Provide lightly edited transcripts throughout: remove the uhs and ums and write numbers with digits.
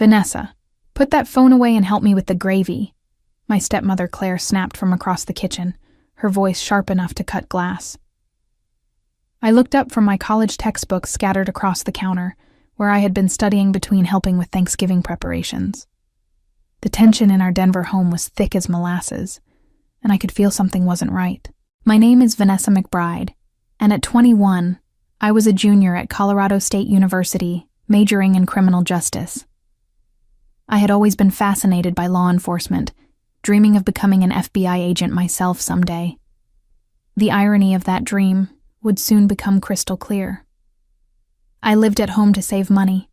Vanessa, put that phone away and help me with the gravy. My stepmother Claire snapped from across the kitchen, her voice sharp enough to cut glass. I looked up from my college textbooks scattered across the counter, where I had been studying between helping with Thanksgiving preparations. The tension in our Denver home was thick as molasses, and I could feel something wasn't right. My name is Vanessa McBride, and at 21, I was a junior at Colorado State University, majoring in criminal justice. I had always been fascinated by law enforcement, dreaming of becoming an FBI agent myself someday. The irony of that dream would soon become crystal clear. I lived at home to save money,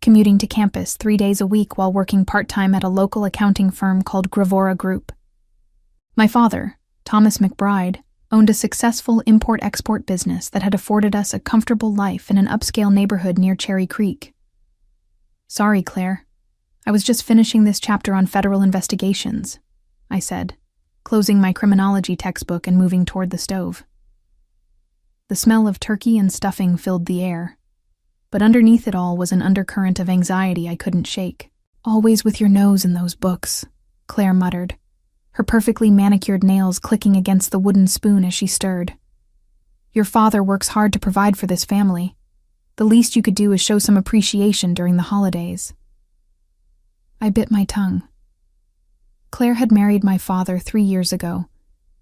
commuting to campus 3 days a week while working part-time at a local accounting firm called Gravora Group. My father, Thomas McBride, owned a successful import-export business that had afforded us a comfortable life in an upscale neighborhood near Cherry Creek. Sorry, Claire. I was just finishing this chapter on federal investigations, I said, closing my criminology textbook and moving toward the stove. The smell of turkey and stuffing filled the air, but underneath it all was an undercurrent of anxiety I couldn't shake. Always with your nose in those books, Claire muttered, her perfectly manicured nails clicking against the wooden spoon as she stirred. Your father works hard to provide for this family. The least you could do is show some appreciation during the holidays. I bit my tongue. Claire had married my father 3 years ago,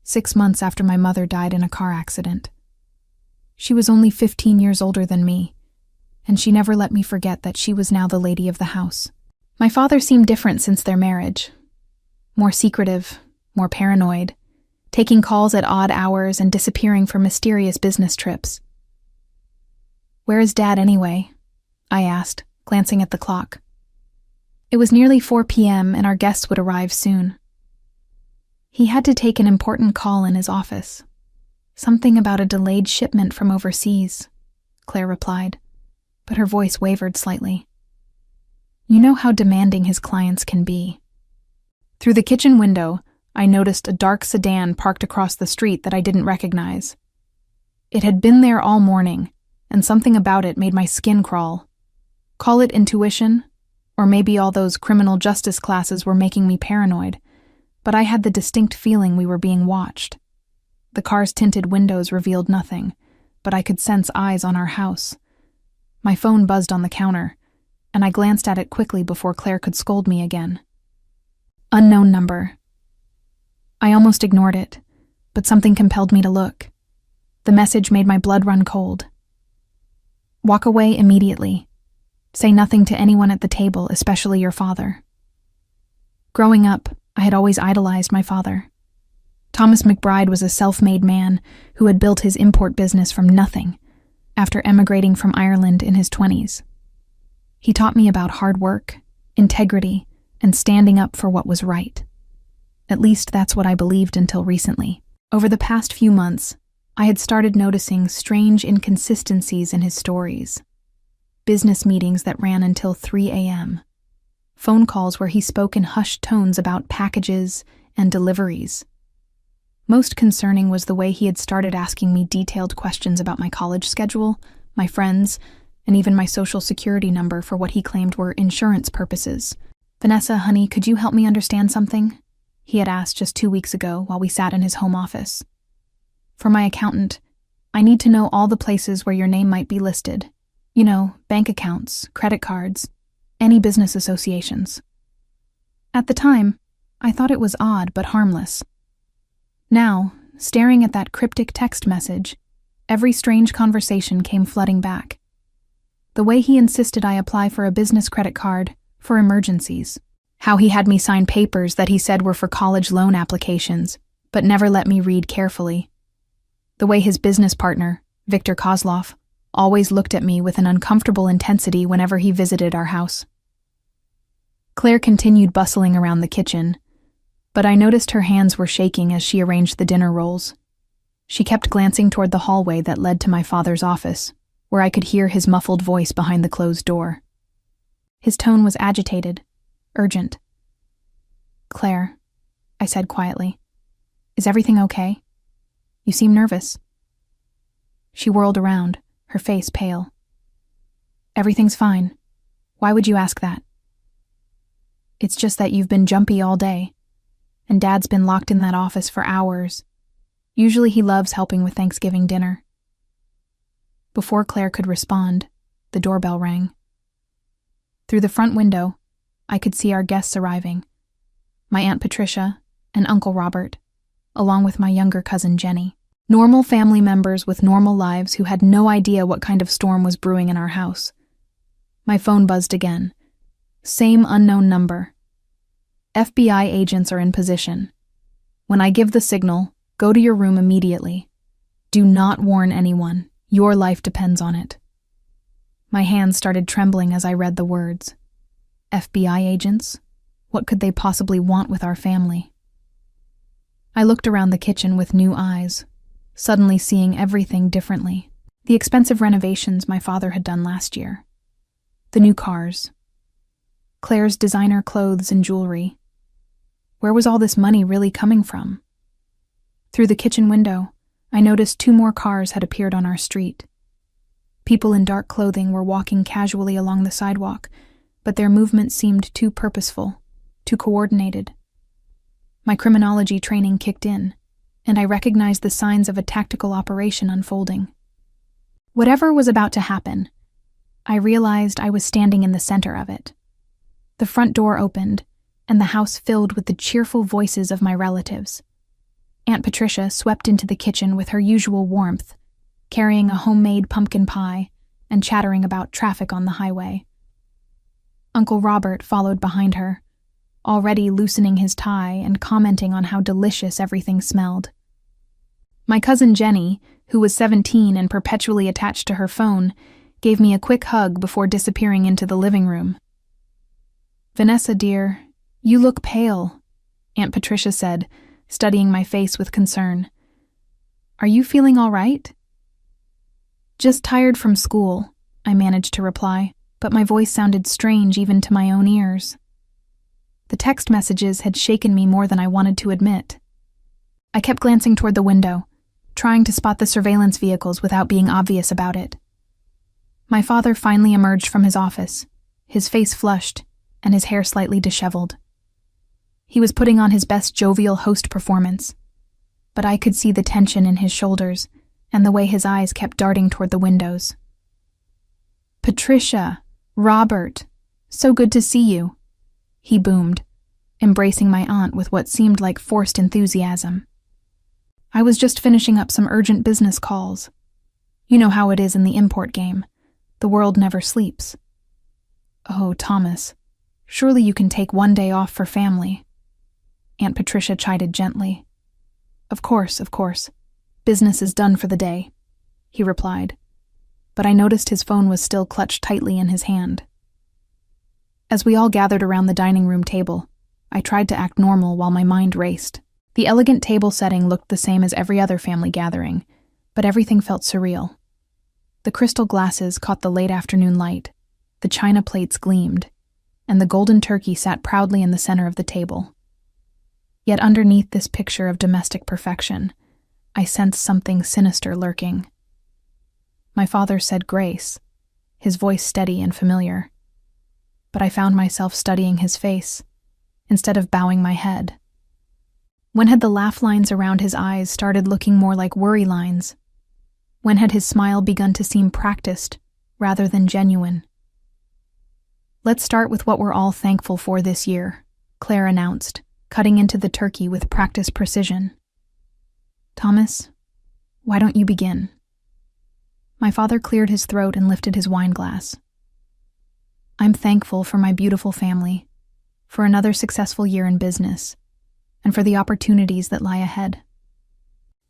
6 months after my mother died in a car accident. She was only 15 years older than me, and she never let me forget that she was now the lady of the house. My father seemed different since their marriage. More secretive, more paranoid, taking calls at odd hours and disappearing for mysterious business trips. Where is Dad anyway? I asked, glancing at the clock. It was nearly 4 p.m. and our guests would arrive soon. He had to take an important call in his office. Something about a delayed shipment from overseas, Claire replied, but her voice wavered slightly. You know how demanding his clients can be. Through the kitchen window, I noticed a dark sedan parked across the street that I didn't recognize. It had been there all morning, and something about it made my skin crawl. Call it intuition, or maybe all those criminal justice classes were making me paranoid, but I had the distinct feeling we were being watched. The car's tinted windows revealed nothing, but I could sense eyes on our house. My phone buzzed on the counter, and I glanced at it quickly before Claire could scold me again. Unknown number. I almost ignored it, but something compelled me to look. The message made my blood run cold. Walk away immediately. Say nothing to anyone at the table, especially your father. Growing up, I had always idolized my father. Thomas McBride was a self-made man who had built his import business from nothing after emigrating from Ireland in his 20s. He taught me about hard work, integrity, and standing up for what was right. At least that's what I believed until recently. Over the past few months, I had started noticing strange inconsistencies in his stories. Business meetings that ran until 3 a.m. Phone calls where he spoke in hushed tones about packages and deliveries. Most concerning was the way he had started asking me detailed questions about my college schedule, my friends, and even my social security number for what he claimed were insurance purposes. Vanessa, honey, could you help me understand something? He had asked just 2 weeks ago while we sat in his home office. For my accountant, I need to know all the places where your name might be listed. You know, bank accounts, credit cards, any business associations. At the time, I thought it was odd but harmless. Now, staring at that cryptic text message, every strange conversation came flooding back. The way he insisted I apply for a business credit card for emergencies. How he had me sign papers that he said were for college loan applications, but never let me read carefully. The way his business partner, Victor Kozlov, always looked at me with an uncomfortable intensity whenever he visited our house. Claire continued bustling around the kitchen, but I noticed her hands were shaking as she arranged the dinner rolls. She kept glancing toward the hallway that led to my father's office, where I could hear his muffled voice behind the closed door. His tone was agitated, urgent. Claire, I said quietly, is everything okay? You seem nervous. She whirled around, her face pale. Everything's fine. Why would you ask that? It's just that you've been jumpy all day, and Dad's been locked in that office for hours. Usually he loves helping with Thanksgiving dinner." Before Claire could respond, the doorbell rang. Through the front window, I could see our guests arriving. My Aunt Patricia and Uncle Robert, along with my younger cousin Jenny. Normal family members with normal lives who had no idea what kind of storm was brewing in our house. My phone buzzed again. Same unknown number. "FBI agents are in position. When I give the signal, go to your room immediately. Do not warn anyone. Your life depends on it." My hands started trembling as I read the words. FBI agents? What could they possibly want with our family? I looked around the kitchen with new eyes, suddenly seeing everything differently. The expensive renovations my father had done last year. The new cars. Claire's designer clothes and jewelry. Where was all this money really coming from? Through the kitchen window, I noticed 2 more cars had appeared on our street. People in dark clothing were walking casually along the sidewalk, but their movements seemed too purposeful, too coordinated. My criminology training kicked in, and I recognized the signs of a tactical operation unfolding. Whatever was about to happen, I realized I was standing in the center of it. The front door opened, and the house filled with the cheerful voices of my relatives. Aunt Patricia swept into the kitchen with her usual warmth, carrying a homemade pumpkin pie and chattering about traffic on the highway. Uncle Robert followed behind her, already loosening his tie and commenting on how delicious everything smelled. My cousin Jenny, who was 17 and perpetually attached to her phone, gave me a quick hug before disappearing into the living room. "Vanessa, dear, you look pale," Aunt Patricia said, studying my face with concern. "Are you feeling all right?" "Just tired from school," I managed to reply, but my voice sounded strange even to my own ears. The text messages had shaken me more than I wanted to admit. I kept glancing toward the window, trying to spot the surveillance vehicles without being obvious about it. My father finally emerged from his office, his face flushed and his hair slightly disheveled. He was putting on his best jovial host performance, but I could see the tension in his shoulders and the way his eyes kept darting toward the windows. "Patricia, Robert, so good to see you," he boomed, embracing my aunt with what seemed like forced enthusiasm. "I was just finishing up some urgent business calls. You know how it is in the import game. The world never sleeps." "Oh, Thomas, surely you can take 1 day off for family," Aunt Patricia chided gently. Of course. Business is done for the day," he replied, but I noticed his phone was still clutched tightly in his hand. As we all gathered around the dining room table, I tried to act normal while my mind raced. The elegant table setting looked the same as every other family gathering, but everything felt surreal. The crystal glasses caught the late afternoon light, the china plates gleamed, and the golden turkey sat proudly in the center of the table. Yet underneath this picture of domestic perfection, I sensed something sinister lurking. My father said grace, his voice steady and familiar, but I found myself studying his face instead of bowing my head. When had the laugh lines around his eyes started looking more like worry lines? When had his smile begun to seem practiced rather than genuine? "Let's start with what we're all thankful for this year," Claire announced, cutting into the turkey with practiced precision. "Thomas, why don't you begin?" My father cleared his throat and lifted his wine glass. "I'm thankful for my beautiful family, for another successful year in business, and for the opportunities that lie ahead."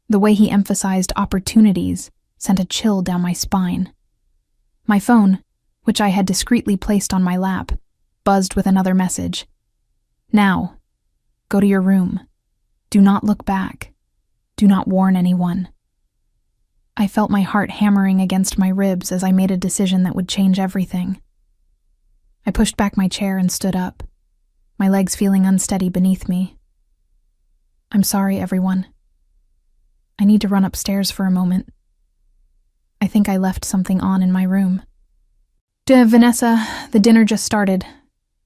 The way he emphasized opportunities sent a chill down my spine. My phone, which I had discreetly placed on my lap, buzzed with another message. "Now, go to your room. Do not look back. Do not warn anyone." I felt my heart hammering against my ribs as I made a decision that would change everything. I pushed back my chair and stood up, my legs feeling unsteady beneath me. "I'm sorry, everyone. I need to run upstairs for a moment. I think I left something on in my room." Vanessa, the dinner just started,"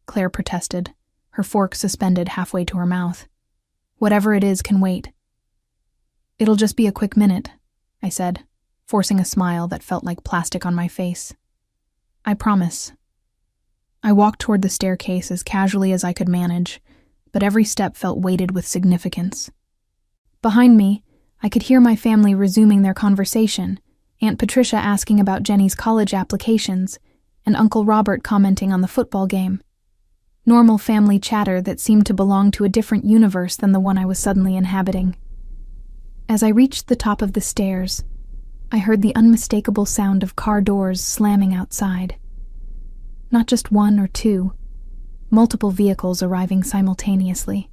Claire protested, her fork suspended halfway to her mouth. Whatever it is can wait. It'll just be a quick minute, I said, forcing a smile that felt like plastic on my face. I promise. I walked toward the staircase as casually as I could manage, but every step felt weighted with significance. Behind me, I could hear my family resuming their conversation, Aunt Patricia asking about Jenny's college applications, and Uncle Robert commenting on the football game. Normal family chatter that seemed to belong to a different universe than the one I was suddenly inhabiting. As I reached the top of the stairs, I heard the unmistakable sound of car doors slamming outside. Not just one or two, multiple vehicles arriving simultaneously.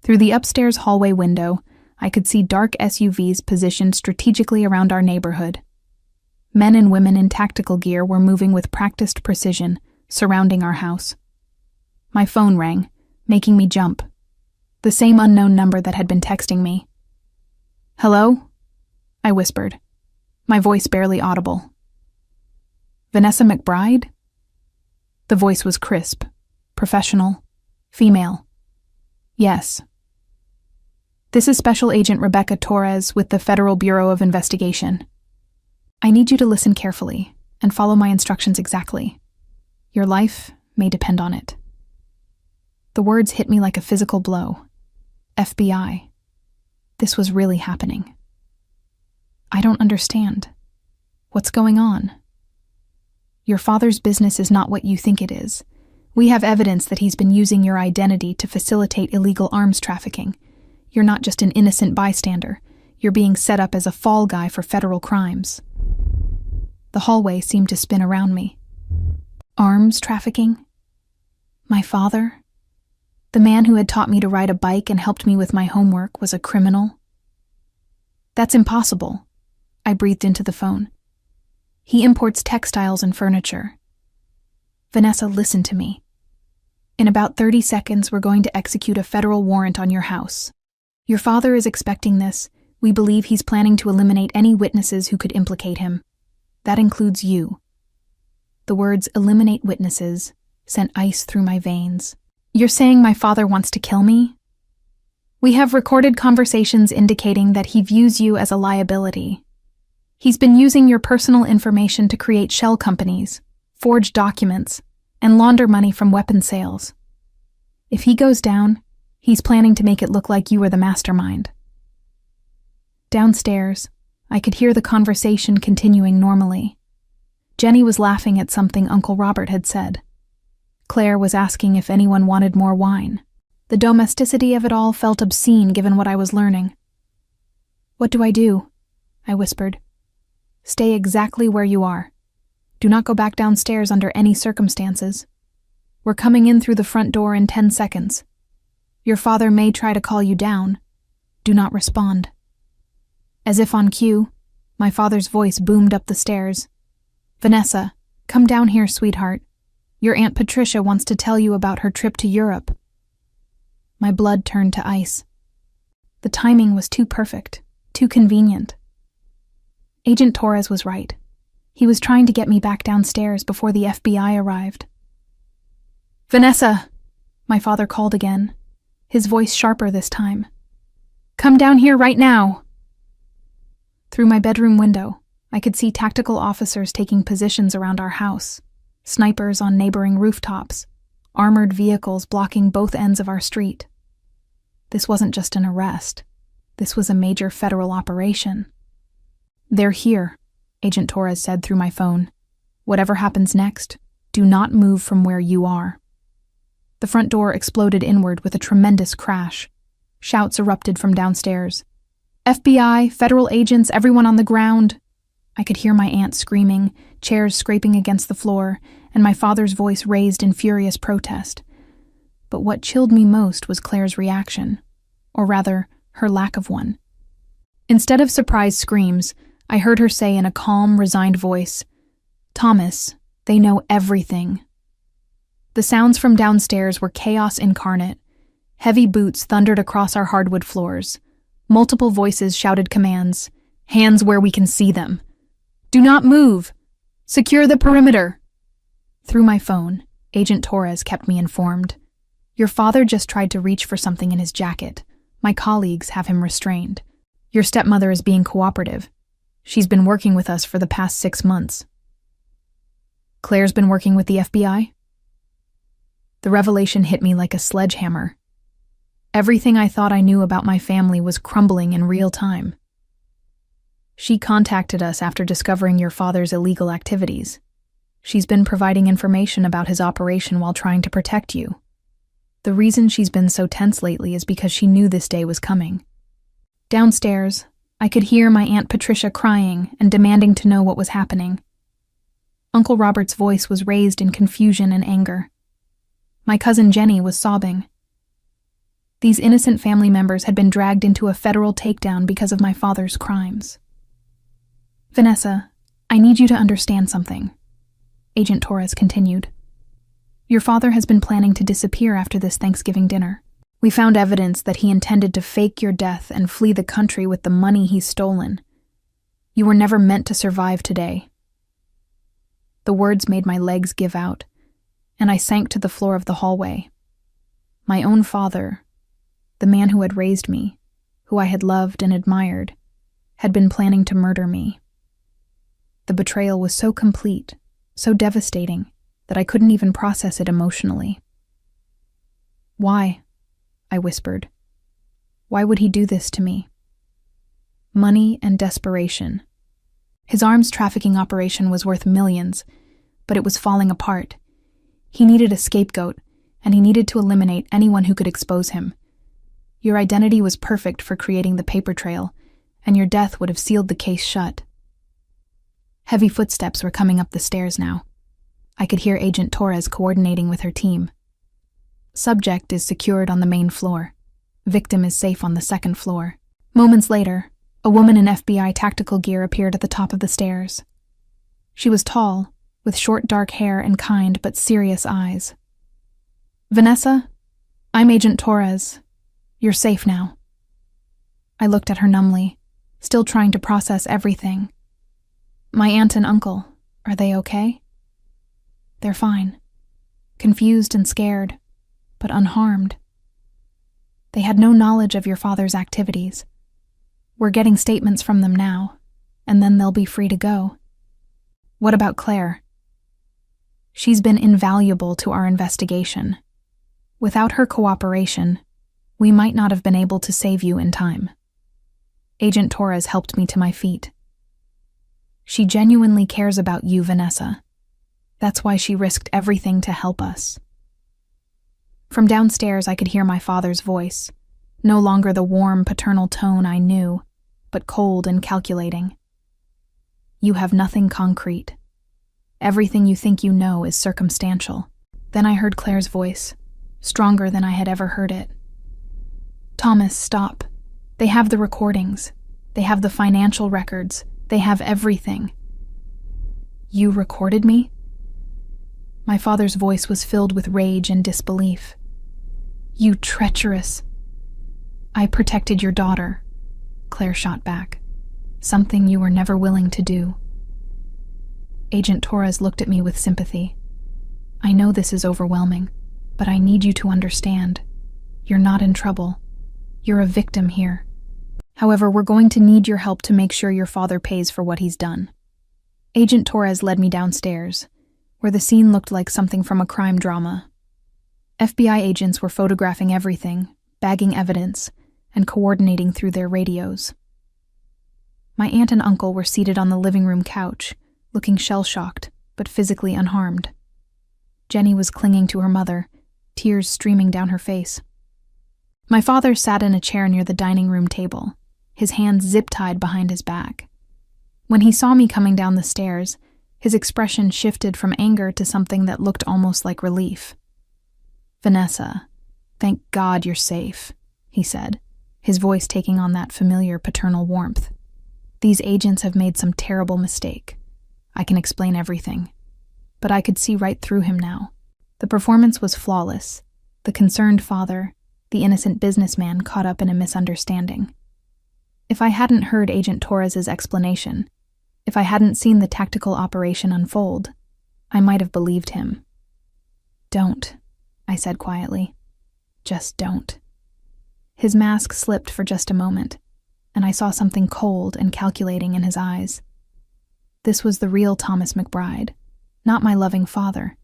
Through the upstairs hallway window, I could see dark SUVs positioned strategically around our neighborhood. Men and women in tactical gear were moving with practiced precision, surrounding our house. My phone rang, making me jump. The same unknown number that had been texting me. "Hello?" I whispered, my voice barely audible. "Vanessa McBride?" The voice was crisp, professional, female. "Yes." "This is Special Agent Rebecca Torres with the Federal Bureau of Investigation. I need you to listen carefully and follow my instructions exactly. Your life may depend on it." The words hit me like a physical blow. FBI. This was really happening. "I don't understand. What's going on?" "Your father's business is not what you think it is. We have evidence that he's been using your identity to facilitate illegal arms trafficking. You're not just an innocent bystander. You're being set up as a fall guy for federal crimes." The hallway seemed to spin around me. Arms trafficking? My father? The man who had taught me to ride a bike and helped me with my homework was a criminal? "That's impossible," I breathed into the phone. "He imports textiles and furniture." "Vanessa, listen to me. In about 30 seconds, we're going to execute a federal warrant on your house. Your father is expecting this. We believe he's planning to eliminate any witnesses who could implicate him. That includes you." The words "eliminate witnesses" sent ice through my veins. "You're saying my father wants to kill me?" "We have recorded conversations indicating that he views you as a liability. He's been using your personal information to create shell companies, forge documents, and launder money from weapon sales. If he goes down, he's planning to make it look like you were the mastermind." Downstairs, I could hear the conversation continuing normally. Jenny was laughing at something Uncle Robert had said. Claire was asking if anyone wanted more wine. The domesticity of it all felt obscene given what I was learning. "What do I do?" I whispered. "Stay exactly where you are. Do not go back downstairs under any circumstances. We're coming in through the front door in 10 seconds. Your father may try to call you down. Do not respond." As if on cue, my father's voice boomed up the stairs. "Vanessa, come down here, sweetheart. Your Aunt Patricia wants to tell you about her trip to Europe." My blood turned to ice. The timing was too perfect, too convenient. Agent Torres was right. He was trying to get me back downstairs before the FBI arrived. "Vanessa," my father called again, his voice sharper this time. "Come down here right now." Through my bedroom window, I could see tactical officers taking positions around our house, snipers on neighboring rooftops, armored vehicles blocking both ends of our street. This wasn't just an arrest. This was a major federal operation. "They're here," Agent Torres said through my phone. "Whatever happens next, do not move from where you are." The front door exploded inward with a tremendous crash. Shouts erupted from downstairs. "FBI, federal agents, everyone on the ground." I could hear my aunt screaming, chairs scraping against the floor, and my father's voice raised in furious protest. But what chilled me most was Claire's reaction, or rather, her lack of one. Instead of surprised screams, I heard her say in a calm, resigned voice, "Thomas, they know everything." The sounds from downstairs were chaos incarnate. Heavy boots thundered across our hardwood floors. Multiple voices shouted commands. "Hands where we can see them. Do not move. Secure the perimeter." Through my phone, Agent Torres kept me informed. Your father just tried to reach for something in his jacket. My colleagues have him restrained. Your stepmother is being cooperative. She's been working with us for the past 6 months. Claire's been working with the FBI? The revelation hit me like a sledgehammer. Everything I thought I knew about my family was crumbling in real time. She contacted us after discovering your father's illegal activities. She's been providing information about his operation while trying to protect you. The reason she's been so tense lately is because she knew this day was coming. Downstairs, I could hear my Aunt Patricia crying and demanding to know what was happening. Uncle Robert's voice was raised in confusion and anger. My cousin Jenny was sobbing. These innocent family members had been dragged into a federal takedown because of my father's crimes. Vanessa, I need you to understand something, Agent Torres continued. Your father has been planning to disappear after this Thanksgiving dinner. We found evidence that he intended to fake your death and flee the country with the money he's stolen. You were never meant to survive today. The words made my legs give out, and I sank to the floor of the hallway. My own father, the man who had raised me, who I had loved and admired, had been planning to murder me. The betrayal was so complete, so devastating, that I couldn't even process it emotionally. Why? I whispered. Why would he do this to me? Money and desperation. His arms trafficking operation was worth millions, but it was falling apart. He needed a scapegoat, and he needed to eliminate anyone who could expose him. Your identity was perfect for creating the paper trail, and your death would have sealed the case shut. Heavy footsteps were coming up the stairs now. I could hear Agent Torres coordinating with her team. Subject is secured on the main floor. Victim is safe on the second floor. Moments later, a woman in FBI tactical gear appeared at the top of the stairs. She was tall, with short dark hair and kind but serious eyes. Vanessa, I'm Agent Torres. You're safe now. I looked at her numbly, still trying to process everything. My aunt and uncle, are they okay? They're fine. Confused and scared, but unharmed. They had no knowledge of your father's activities. We're getting statements from them now, and then they'll be free to go. What about Claire? She's been invaluable to our investigation. Without her cooperation, we might not have been able to save you in time. Agent Torres helped me to my feet. She genuinely cares about you, Vanessa. That's why she risked everything to help us. From downstairs, I could hear my father's voice, no longer the warm paternal tone I knew, but cold and calculating. You have nothing concrete. Everything you think you know is circumstantial. Then I heard Claire's voice, stronger than I had ever heard it. Thomas, stop. They have the recordings. They have the financial records. They have everything. You recorded me? My father's voice was filled with rage and disbelief. You treacherous. I protected your daughter, Claire shot back. Something you were never willing to do. Agent Torres looked at me with sympathy. I know this is overwhelming, but I need you to understand. You're not in trouble. You're a victim here. However, we're going to need your help to make sure your father pays for what he's done. Agent Torres led me downstairs, where the scene looked like something from a crime drama. FBI agents were photographing everything, bagging evidence, and coordinating through their radios. My aunt and uncle were seated on the living room couch, looking shell-shocked, but physically unharmed. Jenny was clinging to her mother, tears streaming down her face. My father sat in a chair near the dining room table, his hands zip-tied behind his back. When he saw me coming down the stairs, his expression shifted from anger to something that looked almost like relief. Vanessa, thank God you're safe, he said, his voice taking on that familiar paternal warmth. These agents have made some terrible mistake. I can explain everything. But I could see right through him now. The performance was flawless. The concerned father, the innocent businessman caught up in a misunderstanding. If I hadn't heard Agent Torres's explanation, if I hadn't seen the tactical operation unfold, I might have believed him. Don't, I said quietly. Just don't. His mask slipped for just a moment, and I saw something cold and calculating in his eyes. This was the real Thomas McBride, not my loving father,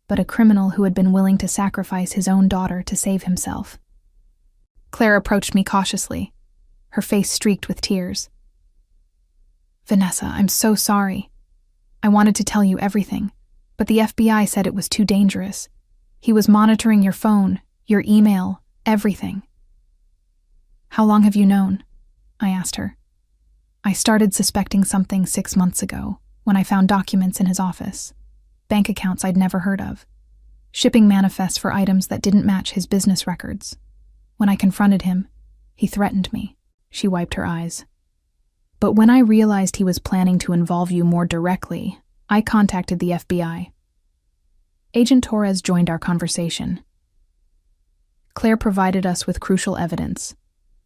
but a criminal who had been willing to sacrifice his own daughter to save himself. Claire approached me cautiously, her face streaked with tears. "Vanessa, I'm so sorry. I wanted to tell you everything, but the FBI said it was too dangerous. He was monitoring your phone, your email, everything." "How long have you known?" I asked her. "I started suspecting something 6 months ago, when I found documents in his office. Bank accounts I'd never heard of. Shipping manifests for items that didn't match his business records. When I confronted him, he threatened me." She wiped her eyes. "But when I realized he was planning to involve you more directly, I contacted the FBI." Agent Torres joined our conversation. Claire provided us with crucial evidence: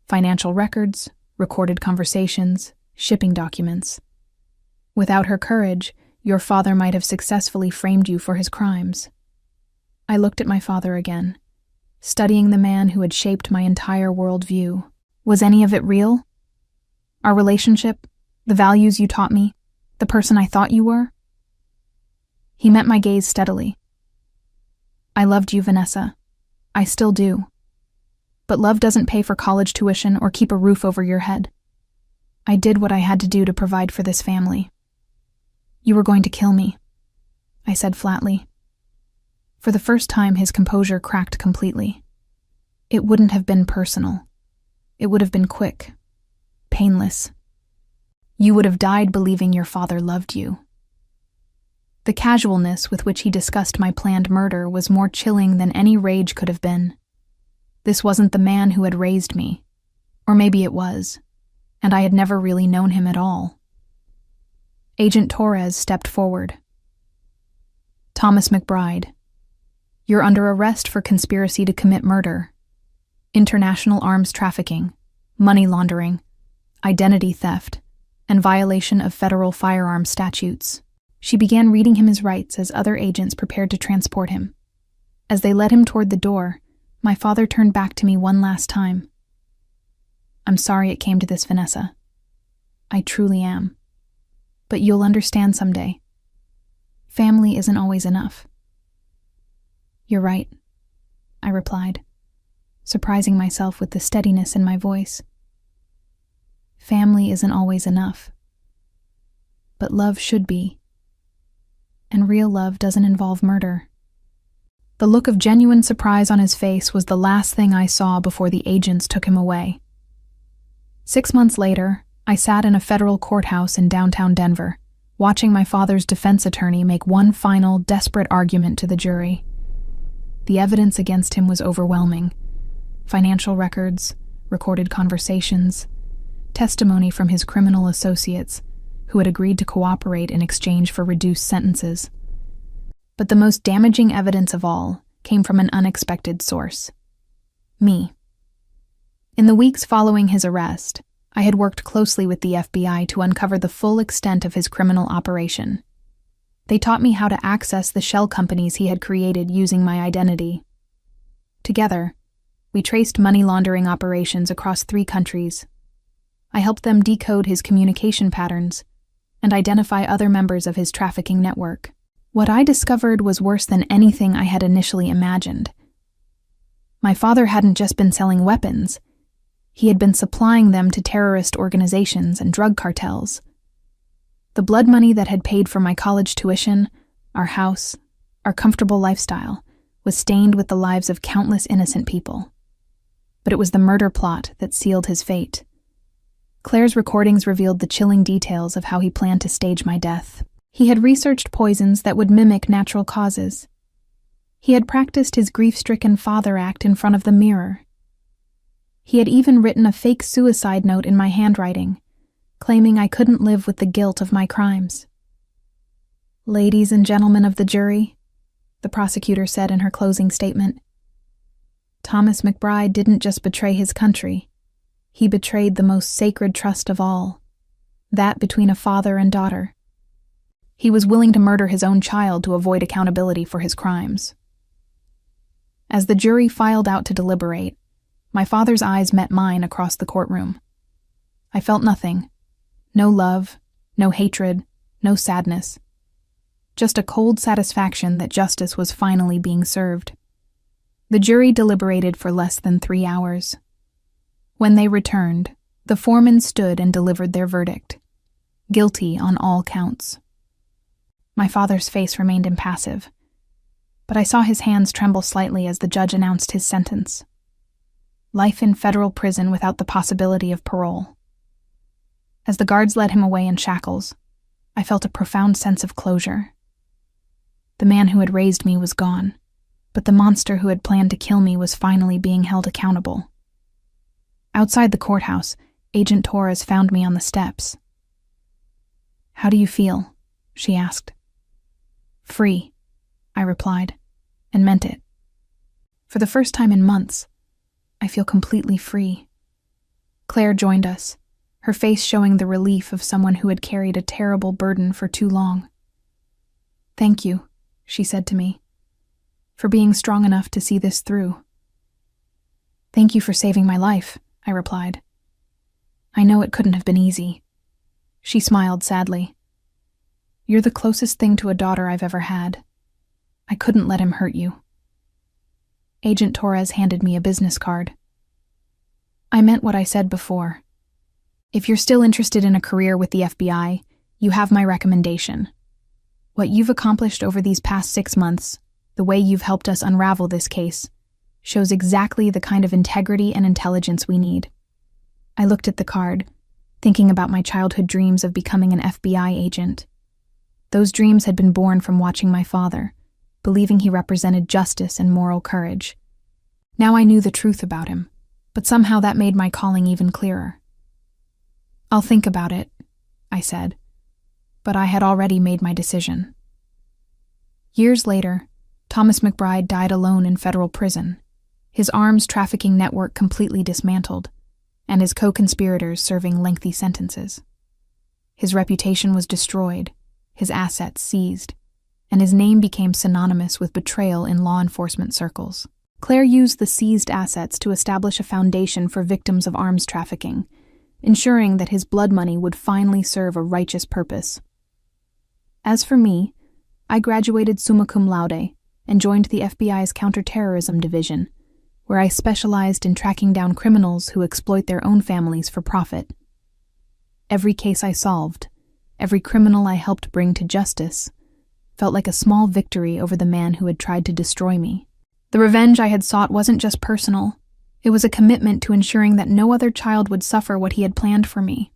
financial records, recorded conversations, shipping documents. "Without her courage, your father might have successfully framed you for his crimes." I looked at my father again, studying the man who had shaped my entire worldview. Was any of it real? Our relationship, the values you taught me, the person I thought you were? He met my gaze steadily. "I loved you, Vanessa. I still do. But love doesn't pay for college tuition or keep a roof over your head. I did what I had to do to provide for this family." "You were going to kill me," I said flatly. For the first time, his composure cracked completely. "It wouldn't have been personal. It would have been quick, painless. You would have died believing your father loved you." The casualness with which he discussed my planned murder was more chilling than any rage could have been. This wasn't the man who had raised me. Or maybe it was, and I had never really known him at all. Agent Torres stepped forward. "Thomas McBride, you're under arrest for conspiracy to commit murder, international arms trafficking, money laundering, identity theft, and violation of federal firearms statutes." She began reading him his rights as other agents prepared to transport him. As they led him toward the door, my father turned back to me one last time. "I'm sorry it came to this, Vanessa. I truly am. But you'll understand someday. Family isn't always enough." "You're right," I replied, surprising myself with the steadiness in my voice. "Family isn't always enough. But love should be. And real love doesn't involve murder." The look of genuine surprise on his face was the last thing I saw before the agents took him away. 6 months later, I sat in a federal courthouse in downtown Denver, watching my father's defense attorney make one final, desperate argument to the jury. The evidence against him was overwhelming. Financial records, recorded conversations, testimony from his criminal associates, who had agreed to cooperate in exchange for reduced sentences. But the most damaging evidence of all came from an unexpected source: me. In the weeks following his arrest, I had worked closely with the FBI to uncover the full extent of his criminal operation. They taught me how to access the shell companies he had created using my identity. Together, we traced money laundering operations across 3 countries. I helped them decode his communication patterns and identify other members of his trafficking network. What I discovered was worse than anything I had initially imagined. My father hadn't just been selling weapons. He had been supplying them to terrorist organizations and drug cartels. The blood money that had paid for my college tuition, our house, our comfortable lifestyle, was stained with the lives of countless innocent people. But it was the murder plot that sealed his fate. Claire's recordings revealed the chilling details of how he planned to stage my death. He had researched poisons that would mimic natural causes. He had practiced his grief-stricken father act in front of the mirror. He had even written a fake suicide note in my handwriting, claiming I couldn't live with the guilt of my crimes. "Ladies and gentlemen of the jury," the prosecutor said in her closing statement, "Thomas McBride didn't just betray his country. He betrayed the most sacred trust of all, that between a father and daughter. He was willing to murder his own child to avoid accountability for his crimes." As the jury filed out to deliberate, my father's eyes met mine across the courtroom. I felt nothing. No love, no hatred, no sadness. Just a cold satisfaction that justice was finally being served. The jury deliberated for less than 3 hours. When they returned, the foreman stood and delivered their verdict. Guilty on all counts. My father's face remained impassive, but I saw his hands tremble slightly as the judge announced his sentence. Life in federal prison without the possibility of parole. As the guards led him away in shackles, I felt a profound sense of closure. The man who had raised me was gone, but the monster who had planned to kill me was finally being held accountable. Outside the courthouse, Agent Torres found me on the steps. "How do you feel?" she asked. "Free," I replied, and meant it. For the first time in months, I feel completely free. Claire joined us, her face showing the relief of someone who had carried a terrible burden for too long. "Thank you," she said to me, "for being strong enough to see this through." "Thank you for saving my life," I replied. "I know it couldn't have been easy." She smiled sadly. "You're the closest thing to a daughter I've ever had. I couldn't let him hurt you." Agent Torres handed me a business card. "I meant what I said before. If you're still interested in a career with the FBI, you have my recommendation. What you've accomplished over these past 6 months, the way you've helped us unravel this case, shows exactly the kind of integrity and intelligence we need." I looked at the card, thinking about my childhood dreams of becoming an FBI agent. Those dreams had been born from watching my father, believing he represented justice and moral courage. Now I knew the truth about him, but somehow that made my calling even clearer. "I'll think about it," I said, but I had already made my decision. Years later, Thomas McBride died alone in federal prison, his arms trafficking network completely dismantled, and his co-conspirators serving lengthy sentences. His reputation was destroyed, his assets seized, and his name became synonymous with betrayal in law enforcement circles. Claire used the seized assets to establish a foundation for victims of arms trafficking, ensuring that his blood money would finally serve a righteous purpose. As for me, I graduated summa cum laude and joined the FBI's counterterrorism division, where I specialized in tracking down criminals who exploit their own families for profit. Every case I solved, every criminal I helped bring to justice, felt like a small victory over the man who had tried to destroy me. The revenge I had sought wasn't just personal. It was a commitment to ensuring that no other child would suffer what he had planned for me.